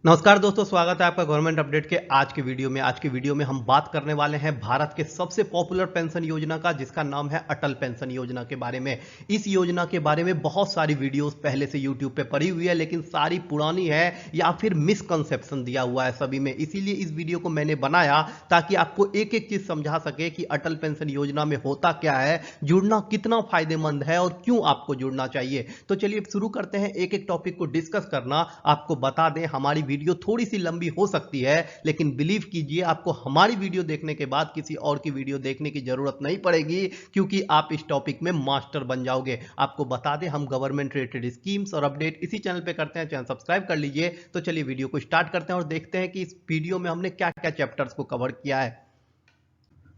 नमस्कार दोस्तों, स्वागत है आपका गवर्नमेंट अपडेट के आज के वीडियो में। आज के वीडियो में हम बात करने वाले हैं भारत के सबसे पॉपुलर पेंशन योजना का, जिसका नाम है अटल पेंशन योजना के बारे में। इस योजना के बारे में बहुत सारी वीडियोस पहले से यूट्यूब पे पड़ी हुई है, लेकिन सारी पुरानी है या फिर मिसकंसेप्शन दिया हुआ है सभी में। इसीलिए इस वीडियो को मैंने बनाया ताकि आपको एक एक चीज समझा सके कि अटल पेंशन योजना में होता क्या है, जुड़ना कितना फायदेमंद है और क्यों आपको जुड़ना चाहिए। तो चलिए शुरू करते हैं एक एक टॉपिक को डिस्कस करना। आपको बता दें, हमारी वीडियो थोड़ी सी लंबी हो सकती है, लेकिन बिलीव कीजिए आपको हमारी वीडियो देखने के बाद किसी और की वीडियो देखने की जरूरत नहीं पड़ेगी, क्योंकि आप इस टॉपिक में मास्टर बन जाओगे। आपको बता दें, हम गवर्नमेंट रिलेटेड स्कीम्स और अपडेट इसी चैनल पे करते हैं। चैनल सब्सक्राइब कर लीजिए। तो चलिए वीडियो को स्टार्ट करते हैं और देखते हैं कि इस वीडियो में हमने क्या क्या चैप्टर्स को कवर किया है।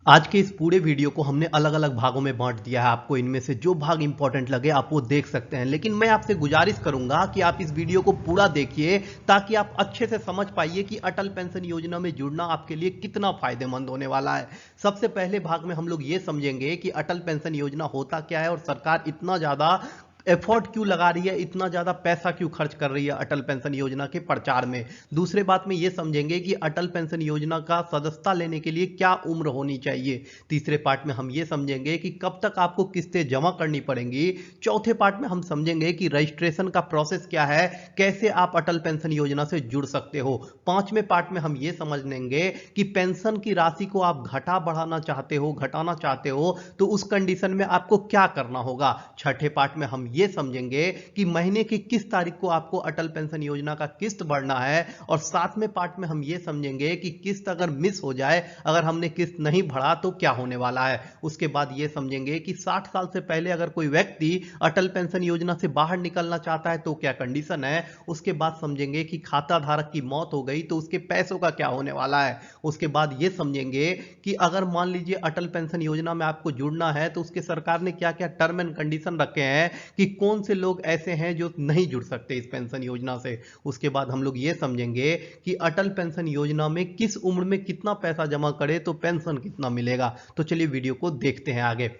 आज के इस पूरे वीडियो को हमने अलग अलग भागों में बांट दिया है। आपको इनमें से जो भाग इंपॉर्टेंट लगे आप वो देख सकते हैं, लेकिन मैं आपसे गुजारिश करूंगा कि आप इस वीडियो को पूरा देखिए ताकि आप अच्छे से समझ पाइए कि अटल पेंशन योजना में जुड़ना आपके लिए कितना फायदेमंद होने वाला है। सबसे पहले भाग में हम लोग ये समझेंगे कि अटल पेंशन योजना होता क्या है और सरकार इतना ज्यादा एफर्ट क्यों लगा रही है, इतना ज्यादा पैसा क्यों खर्च कर रही है अटल पेंशन योजना के प्रचार में। दूसरे बात में यह समझेंगे कि अटल पेंशन योजना का सदस्यता लेने के लिए क्या उम्र होनी चाहिए। तीसरे पार्ट में हम यह समझेंगे कि कब तक आपको किस्तें जमा करनी पड़ेंगी। चौथे पार्ट में हम समझेंगे कि रजिस्ट्रेशन का प्रोसेस क्या है, कैसे आप अटल पेंशन योजना से जुड़ सकते हो। पांचवें पार्ट में हम यह समझ लेंगे कि पेंशन की राशि को आप घटा बढ़ाना चाहते हो, घटाना चाहते हो, तो उस कंडीशन में आपको क्या करना होगा। छठे पार्ट में हम ये समझेंगे कि महीने की किस तारीख को आपको अटल पेंशन योजना का किस्त भरना है। और सातवें पार्ट में हम ये समझेंगे कि किस्त अगर मिस हो जाए, अगर हमने किस्त नहीं भरा तो क्या होने वाला है। उसके बाद ये समझेंगे कि 60 साल से पहले अगर कोई व्यक्ति अटल पेंशन योजना से बाहर निकलना चाहता है तो क्या कंडीशन है। उसके बाद समझेंगे कि खाता धारक की मौत हो गई तो उसके पैसों का क्या होने वाला है। उसके बाद ये समझेंगे कि अगर मान लीजिए अटल पेंशन योजना में आपको जुड़ना है तो उसके सरकार ने क्या क्या टर्म एंड कंडीशन रखे हैं, कि कौन से लोग ऐसे हैं जो नहीं जुड़ सकते इस पेंशन योजना से। उसके बाद हम लोग ये समझेंगे कि अटल पेंशन योजना में किस उम्र में कितना पैसा जमा करे तो पेंशन कितना मिलेगा। तो चलिए वीडियो को देखते हैं आगे।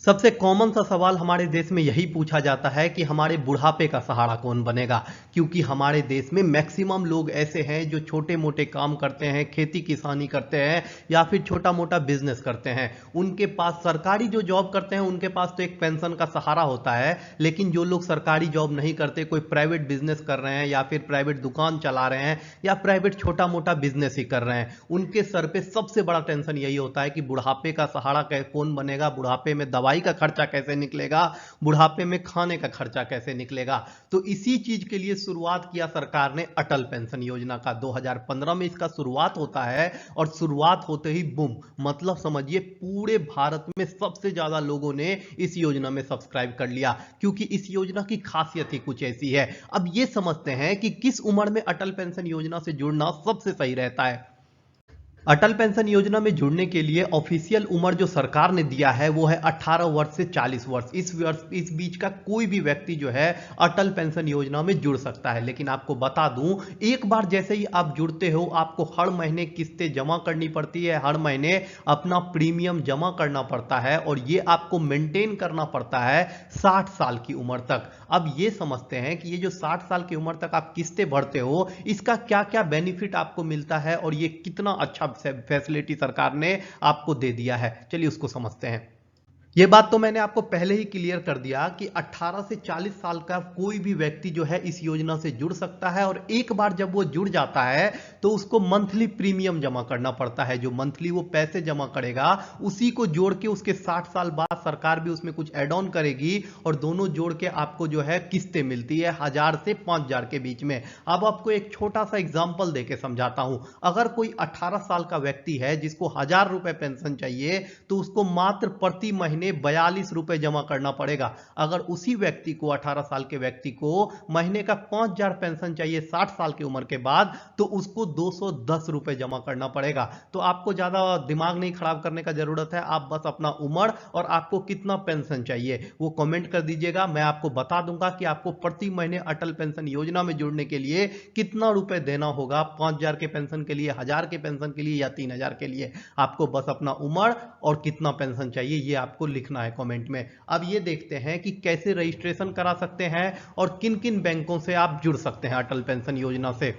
सबसे कॉमन सा सवाल हमारे देश में यही पूछा जाता है कि हमारे बुढ़ापे का सहारा कौन बनेगा, क्योंकि हमारे देश में मैक्सिमम लोग ऐसे हैं जो छोटे मोटे काम करते हैं, खेती किसानी करते हैं या फिर छोटा मोटा बिजनेस करते हैं। उनके पास सरकारी जो जॉब करते हैं उनके पास तो एक पेंशन का सहारा होता है, लेकिन जो लोग सरकारी जॉब नहीं करते, कोई प्राइवेट बिजनेस कर रहे हैं या फिर प्राइवेट दुकान चला रहे हैं या प्राइवेट छोटा मोटा बिजनेस ही कर रहे हैं, उनके सर पे सबसे बड़ा टेंशन यही होता है कि बुढ़ापे का सहारा कौन बनेगा, बुढ़ापे में दवाई का खर्चा कैसे निकलेगा, बुढ़ापे में खाने का खर्चा कैसे निकलेगा। तो इसी चीज के लिए शुरुआत किया सरकार ने अटल पेंशन योजना का। 2015 में इसका शुरुआत होता है और शुरुआत होते ही बूम, मतलब समझिए पूरे भारत में सबसे ज्यादा लोगों ने इस योजना में सब्सक्राइब कर लिया, क्योंकि इस योजना की खासियत ही कुछ ऐसी है। अब यह समझते हैं कि किस उम्र में अटल पेंशन योजना से जुड़ना सबसे सही रहता है। अटल पेंशन योजना में जुड़ने के लिए ऑफिशियल उम्र जो सरकार ने दिया है वो है 18 वर्ष से 40 वर्ष। इस बीच का कोई भी व्यक्ति जो है अटल पेंशन योजना में जुड़ सकता है। लेकिन आपको बता दूं, एक बार जैसे ही आप जुड़ते हो आपको हर महीने किस्तें जमा करनी पड़ती है, हर महीने अपना प्रीमियम जमा करना पड़ता है और ये आपको मेंटेन करना पड़ता है 60 साल की उम्र तक। अब ये समझते हैं कि ये जो 60 साल की उम्र तक आप किस्तें भरते हो, इसका क्या क्या बेनिफिट आपको मिलता है और ये कितना अच्छा फैसिलिटी सरकार ने आपको दे दिया है। चलिए उसको समझते हैं। ये बात तो मैंने आपको पहले ही क्लियर कर दिया कि 18 से 40 साल का कोई भी व्यक्ति जो है इस योजना से जुड़ सकता है, और एक बार जब वो जुड़ जाता है तो उसको मंथली प्रीमियम जमा करना पड़ता है। जो मंथली वो पैसे जमा करेगा उसी को जोड़ के उसके 60 साल बाद सरकार भी उसमें कुछ एड ऑन करेगी और दोनों जोड़ के आपको जो है किस्तें मिलती है 1000 से 5000 के बीच में। अब आपको एक छोटा सा एग्जांपल देके समझाता हूं। अगर कोई 18 साल का व्यक्ति है जिसको 1000 रुपए पेंशन चाहिए तो उसको मात्र प्रति महीने 42 रुपए जमा करना पड़ेगा। अगर उसी व्यक्ति को 18 साल के व्यक्ति को महीने का 5000 पेंशन चाहिए 60 साल की उम्र के बाद, तो उसको 210 रुपए जमा करना पड़ेगा। तो आपको ज्यादा दिमाग नहीं खराब करने का जरूरत है, आप बस अपना उम्र और आपको कितना पेंशन चाहिए वो कमेंट कर दीजिएगा। मैं आपको बता दूंगा कि आपको प्रति महीने अटल पेंशन योजना में जुड़ने के लिए कितना रुपए देना होगा। 5000 के पेंशन के लिए, 1000 के पेंशन के लिए या 3000 के लिए। आपको बस अपना उम्र और कितना पेंशन चाहिए ये आपको लिखना है कमेंट में। अब ये देखते हैं कि कैसे रजिस्ट्रेशन करा सकते हैं और किन किन बैंकों से आप जुड़ सकते हैं अटल पेंशन योजना से।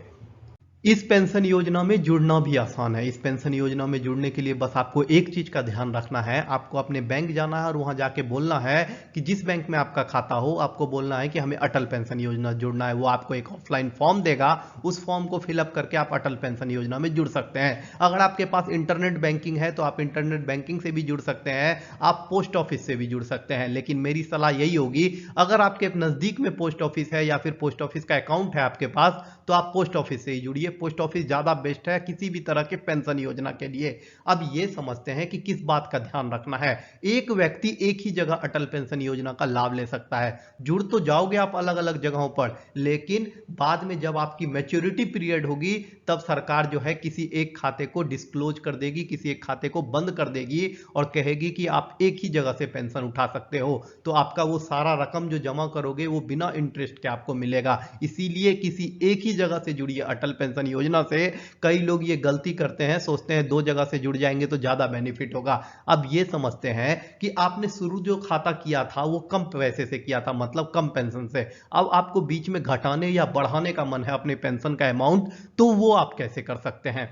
इस पेंशन योजना में जुड़ना भी आसान है। इस पेंशन योजना में जुड़ने के लिए बस आपको एक चीज का ध्यान रखना है, आपको अपने बैंक जाना है और वहां जाके बोलना है कि जिस बैंक में आपका खाता हो, आपको बोलना है कि हमें अटल पेंशन योजना जुड़ना है। वो आपको एक ऑफलाइन फॉर्म देगा, उस फॉर्म को फिलअप करके आप अटल पेंशन योजना में जुड़ सकते हैं। अगर आपके पास इंटरनेट बैंकिंग है तो आप इंटरनेट बैंकिंग से भी जुड़ सकते हैं, आप पोस्ट ऑफिस से भी जुड़ सकते हैं। लेकिन मेरी सलाह यही होगी, अगर आपके नजदीक में पोस्ट ऑफिस है या फिर पोस्ट ऑफिस का अकाउंट है आपके पास, तो आप पोस्ट ऑफिस से ही जुड़िए। पोस्ट ऑफिस ज्यादा बेस्ट है किसी भी तरह के पेंशन योजना के लिए। अब ये समझते हैं कि किस बात का ध्यान रखना है। एक व्यक्ति एक ही जगह अटल पेंशन योजना का लाभ ले सकता है। जुड़ तो जाओगे आप अलग अलग जगहों पर, लेकिन बाद में जब आपकी मैच्योरिटी पीरियड होगी तब सरकार जो है किसी एक खाते को डिस्क्लोज कर देगी, किसी एक खाते को बंद कर देगी और कहेगी कि आप एक ही जगह से पेंशन उठा सकते हो। तो आपका वो सारा रकम जो जमा करोगे वो बिना इंटरेस्ट के आपको मिलेगा। इसीलिए किसी एक ही जगह से जुड़िए अटल पेंशन योजना से। कई लोग ये गलती करते हैं, सोचते हैं दो जगह से जुड़ जाएंगे तो ज्यादा बेनिफिट होगा। अब ये समझते हैं कि आपने शुरू जो खाता किया था वो कम पैसे से किया था, मतलब कम पेंशन से। अब आपको बीच में घटाने या बढ़ाने का मन है अपने पेंशन का अमाउंट, तो वो आप कैसे कर सकते हैं।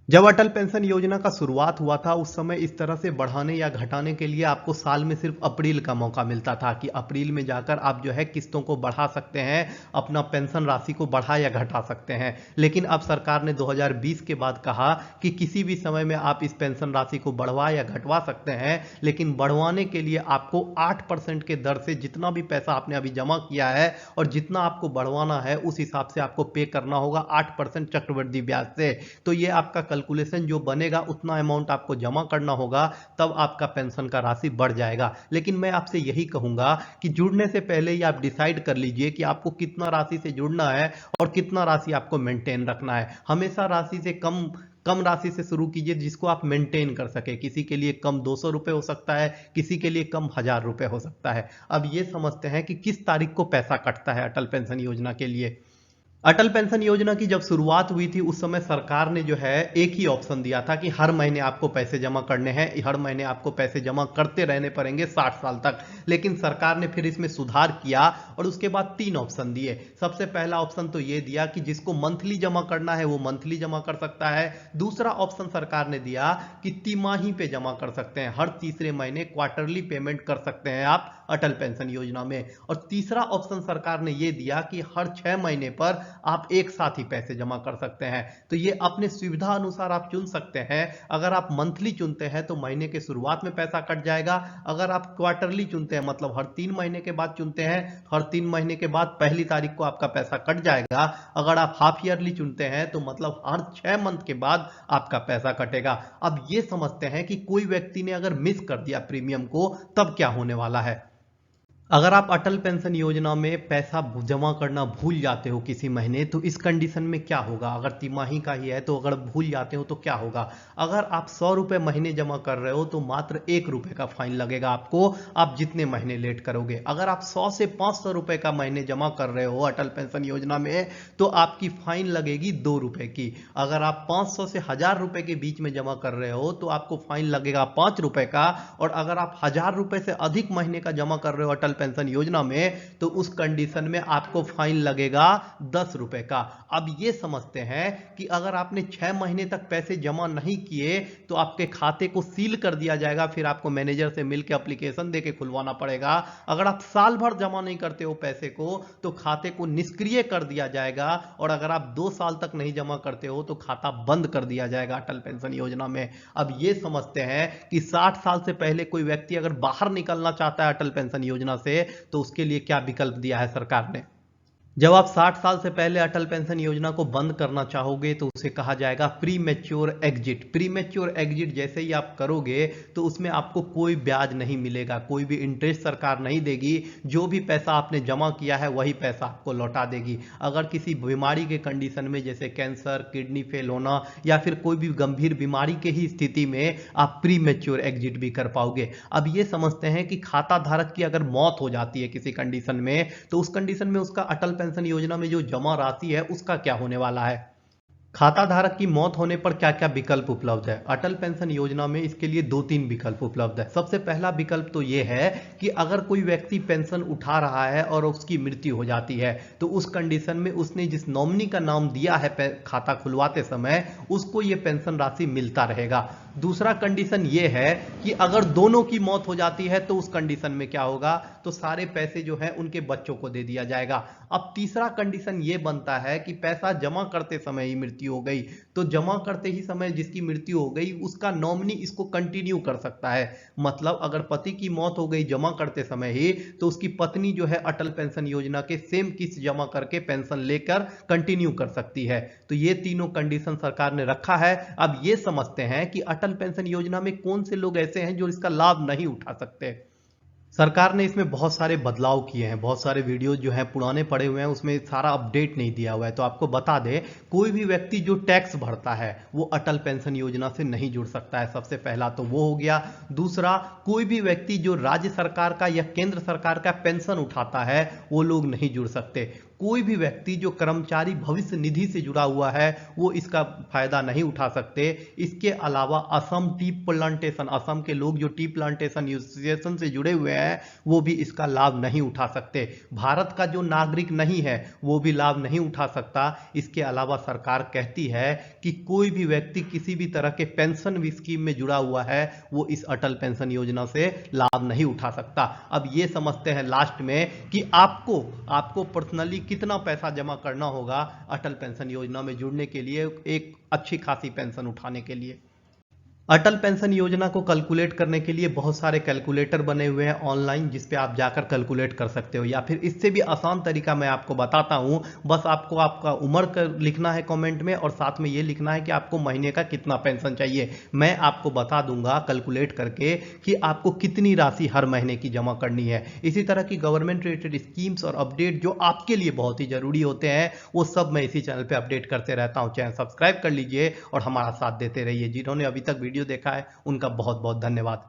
जब अटल पेंशन योजना का शुरुआत हुआ था उस समय इस तरह से बढ़ाने या घटाने के लिए आपको साल में सिर्फ अप्रैल का मौका मिलता था कि अप्रैल में जाकर आप जो है किस्तों को बढ़ा सकते हैं, अपना पेंशन राशि को बढ़ा या घटा सकते हैं। लेकिन अब सरकार ने 2020 के बाद कहा कि किसी भी समय में आप इस पेंशन राशि को बढ़वा या घटवा सकते हैं, लेकिन बढ़वाने के लिए आपको 8% के दर से जितना भी पैसा आपने अभी जमा किया है और जितना आपको बढ़वाना है उस हिसाब से आपको पे करना होगा 8% चक्रवृद्धि ब्याज से। तो ये आपका कैलकुलेशन जो बनेगा उतना अमाउंट आपको जमा करना होगा, तब आपका पेंशन का राशि बढ़ जाएगा। लेकिन मैं आपसे यही कहूंगा कि जुड़ने से पहले ही आप डिसाइड कर लीजिए कि आपको कितना राशि से जुड़ना है और कितना राशि आपको मेंटेन रखना है। हमेशा राशि से कम कम राशि से शुरू कीजिए जिसको आप मेंटेन कर सके। किसी के लिए कम 200 रुपए हो सकता है, किसी के लिए कम 1000 रुपए हो सकता है। अब ये समझते हैं कि किस तारीख को पैसा कटता है अटल पेंशन योजना के लिए। अटल पेंशन योजना की जब शुरुआत हुई थी उस समय सरकार ने जो है एक ही ऑप्शन दिया था कि हर महीने आपको पैसे जमा करने हैं, हर महीने आपको पैसे जमा करते रहने पड़ेंगे 60 साल तक। लेकिन सरकार ने फिर इसमें सुधार किया और उसके बाद 3 ऑप्शन दिए। सबसे पहला ऑप्शन तो ये दिया कि जिसको मंथली जमा करना है वो मंथली जमा कर सकता है। दूसरा ऑप्शन सरकार ने दिया कि तिमाही पे जमा कर सकते हैं, हर तीसरे महीने क्वार्टरली पेमेंट कर सकते हैं आप अटल पेंशन योजना में। और तीसरा ऑप्शन सरकार ने यह दिया कि हर 6 महीने पर आप एक साथ ही पैसे जमा कर सकते हैं। तो ये अपने सुविधा अनुसार आप चुन सकते हैं। अगर आप मंथली चुनते हैं तो महीने के शुरुआत में पैसा कट जाएगा। अगर आप क्वार्टरली चुनते हैं, मतलब हर 3 महीने के बाद चुनते हैं, हर 3 महीने के बाद पहली तारीख को आपका पैसा कट जाएगा। अगर आप हाफ ईयरली चुनते हैं तो मतलब हर 6 मंथ के बाद आपका पैसा कटेगा। अब ये समझते हैं कि कोई व्यक्ति ने अगर मिस कर दिया प्रीमियम को तब क्या होने वाला है। अगर आप अटल पेंशन योजना में पैसा जमा करना भूल जाते हो किसी महीने, तो इस कंडीशन में क्या होगा। अगर तिमाही का ही है तो अगर भूल जाते हो तो क्या होगा। अगर आप 100 रुपए महीने जमा कर रहे हो तो मात्र 1 रुपए का फाइन लगेगा आपको, आप जितने महीने लेट करोगे। अगर आप 100 से 500 रुपए का महीने जमा कर रहे हो अटल पेंशन योजना में तो आपकी फाइन लगेगी 2 रुपए की। अगर आप 500 से 1000 रुपए के बीच में जमा कर रहे हो तो आपको फाइन लगेगा 5 रुपए का। और अगर आप 1000 रुपए से अधिक महीने का जमा कर रहे हो अटल पेंशन योजना में तो उस कंडीशन में आपको फाइन लगेगा 10 रुपए का। अब ये समझते हैं कि अगर आपने 6 महीने तक पैसे जमा नहीं किए तो आपके खाते को सील कर दिया जाएगा, फिर आपको मैनेजर से मिलकर एप्लीकेशन देके खुलवाना पड़ेगा। अगर आप साल भर जमा नहीं करते हो पैसे को तो खाते को निष्क्रिय कर दिया जाएगा। और अगर आप 2 साल तक नहीं जमा करते हो तो खाता बंद कर दिया जाएगा अटल पेंशन योजना में। अब ये समझते हैं कि 60 साल से पहले कोई व्यक्ति अगर बाहर निकलना चाहता है अटल पेंशन योजना से तो उसके लिए क्या विकल्प दिया है सरकार ने। जब आप 60 साल से पहले अटल पेंशन योजना को बंद करना चाहोगे तो उसे कहा जाएगा pre mature exit. Pre mature exit जैसे ही आप करोगे तो उसमें आपको कोई ब्याज नहीं मिलेगा, कोई भी इंटरेस्ट सरकार नहीं देगी। जो भी पैसा आपने जमा किया है वही पैसा आपको लौटा देगी। अगर किसी बीमारी के कंडीशन में जैसे कैंसर, किडनी फेल होना या फिर कोई भी गंभीर बीमारी के ही स्थिति में आप प्री मैच्योर एग्जिट भी कर पाओगे। अब ये समझते हैं कि खाता धारक की अगर मौत हो जाती है किसी कंडीशन में तो उस कंडीशन में उसका अटल पेंशन योजना में जो जमा राशि है उसका क्या होने वाला है। खाता धारक की मौत होने पर क्या क्या विकल्प उपलब्ध है? अटल पेंशन योजना में इसके लिए दो तीन विकल्प उपलब्ध है। सबसे पहला विकल्प तो ये है कि अगर कोई व्यक्ति पेंशन उठा रहा है और उसकी मृत्यु हो जाती है तो उस कंडीशन में उसने जिस नॉमिनी का नाम दिया है खाता खुलवाते समय उसको ये पेंशन राशि मिलता रहेगा। दूसरा कंडीशन ये है कि अगर दोनों की मौत हो जाती है तो उस कंडीशन में क्या होगा, तो सारे पैसे जो है उनके बच्चों को दे दिया जाएगा। अब तीसरा कंडीशन ये बनता है कि पैसा जमा करते समय ही मृत्यु हो गई तो जमा करते ही समय जिसकी मृत्यु हो गई उसका नॉमिनी इसको कंटिन्यू कर सकता है। मतलब अगर पति की मौत हो गई जमा करते समय ही तो उसकी पत्नी जो है अटल पेंशन योजना के सेम किस्त जमा करके पेंशन लेकर कंटिन्यू कर सकती है। तो ये तीनों कंडीशन सरकार ने रखा है। अब ये समझते हैं कि अटल पेंशन योजना में कौन से लोग ऐसे हैं जो इसका लाभ नहीं उठा सकते। सरकार ने इसमें बहुत सारे बदलाव किए हैं, बहुत सारे वीडियो जो हैं पुराने पड़े हुए हैं, उसमें सारा अपडेट नहीं दिया हुआ है। तो आपको बता दें, कोई भी व्यक्ति जो टैक्स भरता है वो अटल पेंशन योजना से नहीं जुड़ सकता है। सबसे पहला तो वो हो गया। दूसरा, कोई भी व्यक्ति जो राज्य सरकार का या केंद्र सरकार का पेंशन उठाता है वो लोग नहीं जुड़ सकते। कोई भी व्यक्ति जो कर्मचारी भविष्य निधि से जुड़ा हुआ है वो इसका फायदा नहीं उठा सकते। इसके अलावा असम टी प्लांटेशन, असम के लोग जो टी प्लांटेशन एसोसिएशन से जुड़े हुए हैं वो भी इसका लाभ नहीं उठा सकते। भारत का जो नागरिक नहीं है वो भी लाभ नहीं उठा सकता। इसके अलावा सरकार कहती है कि कोई भी व्यक्ति किसी भी तरह के पेंशन स्कीम में जुड़ा हुआ है वो इस अटल पेंशन योजना से लाभ नहीं उठा सकता। अब ये समझते हैं लास्ट में कि आपको पर्सनली कितना पैसा जमा करना होगा अटल पेंशन योजना में जुड़ने के लिए, एक अच्छी खासी पेंशन उठाने के लिए। अटल पेंशन योजना को कैलकुलेट करने के लिए बहुत सारे कैलकुलेटर बने हुए हैं ऑनलाइन जिस पे आप जाकर कैलकुलेट कर सकते हो, या फिर इससे भी आसान तरीका मैं आपको बताता हूं। बस आपको आपका उम्र लिखना है कमेंट में और साथ में ये लिखना है कि आपको महीने का कितना पेंशन चाहिए। मैं आपको बता दूंगा कैलकुलेट करके कि आपको कितनी राशि हर महीने की जमा करनी है। इसी तरह की गवर्नमेंट रिलेटेड स्कीम्स और अपडेट जो आपके लिए बहुत ही जरूरी होते हैं वो सब मैं इसी चैनल पर अपडेट करते रहता हूँ। चैनल सब्सक्राइब कर लीजिए और हमारा साथ देते रहिए। जिन्होंने अभी तक वीडियो देखा है उनका बहुत बहुत धन्यवाद।